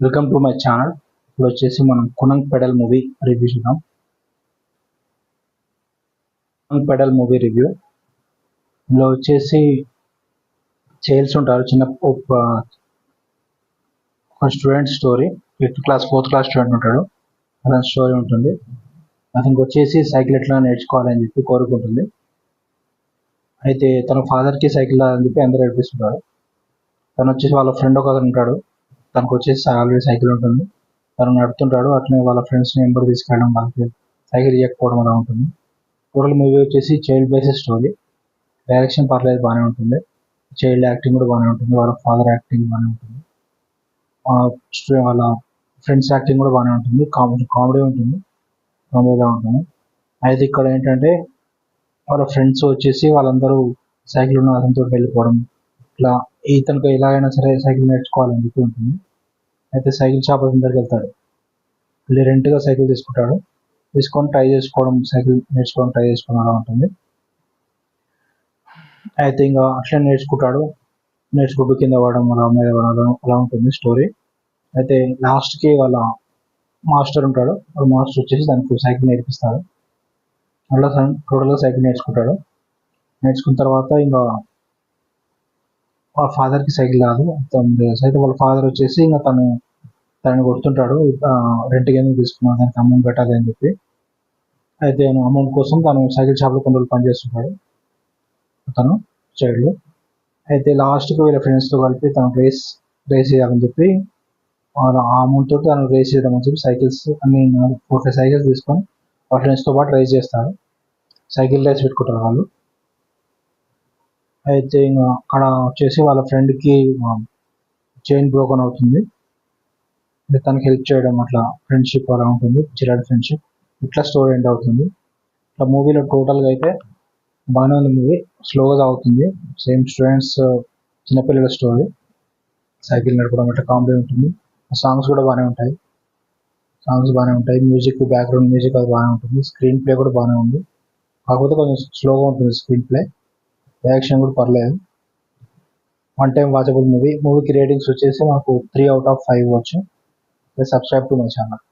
Welcome to my channel. ఇప్పుడు వచ్చేసి మనం కునంగ్ పెడల్ మూవీ రివ్యూ చూద్దాం. కునంగ్ పెడల్ మూవీ రివ్యూ ఇందులో వచ్చేసి చేల్స్ ఉంటారు. చిన్న ఒక student story. 5th class 4th class student ఉంటాడు. అలాంటి స్టోరీ ఉంటుంది. అతనికి వచ్చేసి సైకిల్ ఎట్లా నేర్చుకోవాలని చెప్పి కోరుకుంటుంది. అయితే తన ఫాదర్కి సైకిల్ అని చెప్పి అందరూ నేర్పిస్తుంటారు. తను వచ్చేసి వాళ్ళ ఫ్రెండ్ ఒక ఉంటాడు. తనకు వచ్చేసి ఆల్రెడీ సైకిల్ ఉంటుంది. తను నడుపుతుంటాడు. అట్లనే వాళ్ళ ఫ్రెండ్స్ని వెంబడి తీసుకెళ్ళడం, వాళ్ళకి సైకిల్ ఇవ్వకపోవడం అలా ఉంటుంది. టోటల్ మూవీ వచ్చేసి చైల్డ్ బేస్డ్ స్టోరీ. డైరెక్షన్ పర్లేదు, బాగానే ఉంటుంది. చైల్డ్ యాక్టింగ్ కూడా బాగానే ఉంటుంది. వాళ్ళ ఫాదర్ యాక్టింగ్ బాగానే ఉంటుంది. వాళ్ళ ఫ్రెండ్స్ యాక్టింగ్ కూడా బాగానే ఉంటుంది. కామెడీ ఉంటుంది. కామెడీగా ఉంటుంది. అయితే ఇక్కడ ఏంటంటే వాళ్ళ ఫ్రెండ్స్ వచ్చేసి వాళ్ళందరూ సైకిల్ ఉన్న అతనితో వెళ్ళిపోవడం, ఇట్లా ఇతనికి ఎలాగైనా సరే సైకిల్ నేర్చుకోవాలని చెప్పి ఉంటుంది. అయితే సైకిల్ షాప్ అతని దగ్గరికి వెళ్తాడు. వెళ్ళి రెంట్గా సైకిల్ తీసుకుంటాడు. తీసుకొని ట్రై చేసుకోవడం, సైకిల్ నేర్చుకోవడం ట్రై చేసుకోవడం అలా ఉంటుంది. అయితే ఇంకా అట్లా నేర్చుకుంటూ కింద పడడం, అలా మీద పడడం అలా ఉంటుంది స్టోరీ. అయితే లాస్ట్కి వాళ్ళ మాస్టర్ ఉంటాడు. వాళ్ళ మాస్టర్ వచ్చేసి దానికి సైకిల్ నేర్పిస్తాడు. అట్లా టోటల్గా సైకిల్ నేర్చుకుంటాడు. నేర్చుకున్న తర్వాత ఇంకా వాళ్ళ ఫాదర్కి సైకిల్ రాదు. అయితే వాళ్ళ ఫాదర్ వచ్చేసి ఇంకా తనని కొడుతుంటాడు. రెంట్కి ఎందుకు తీసుకున్నాను, దానికి అమౌంట్ పెట్టాలి అని చెప్పి. అయితే అమౌంట్ కోసం తను సైకిల్ షాప్లో కొన్ని రోజులు పనిచేస్తుంటాడు తను చైల్డ్. అయితే లాస్ట్కి వీళ్ళ ఫ్రెండ్స్తో కలిపి తను రేస్ చేయాలని చెప్పి ఆ అమౌంట్తో తను రేస్ చేయడం అని చెప్పి సైకిల్స్ అన్ని 4-5 సైకిల్స్ తీసుకొని వాళ్ళ ఫ్రెండ్స్తో పాటు రేస్ చేస్తారు. సైకిల్ రేస్ పెట్టుకుంటారు వాళ్ళు. అయితే ఇంకా అక్కడ వచ్చేసి వాళ్ళ ఫ్రెండ్కి చైన్ బ్రోకన్ అవుతుంది. తనకి హెల్ప్ చేయడం, అట్లా ఫ్రెండ్షిప్ అలా ఉంటుంది. చిరాడ్ ఫ్రెండ్షిప్ ఇట్లా స్టోరీ ఎండ్ అవుతుంది. ఇట్లా మూవీలో టోటల్గా అయితే బాగానే ఉంది. మూవీ స్లోగా అవుతుంది. సేమ్ స్టూడెంట్స్, చిన్నపిల్లల స్టోరీ. సైకిల్ నడపడం అట్లా కామెడీ ఉంటుంది. సాంగ్స్ కూడా బాగానే ఉంటాయి. మ్యూజిక్, బ్యాక్గ్రౌండ్ మ్యూజిక్ అది బాగానే ఉంటుంది. స్క్రీన్ ప్లే కూడా బాగానే ఉంది. కాకపోతే కొంచెం స్లోగా ఉంటుంది స్క్రీన్ ప్లే. డైరెక్షన్ కూడా పర్లేదు. One time watchable movie. మూవీకి రేటింగ్స్ వచ్చేసి మాకు 3/5 ఇవ్వచ్చు. Subscribe to my channel.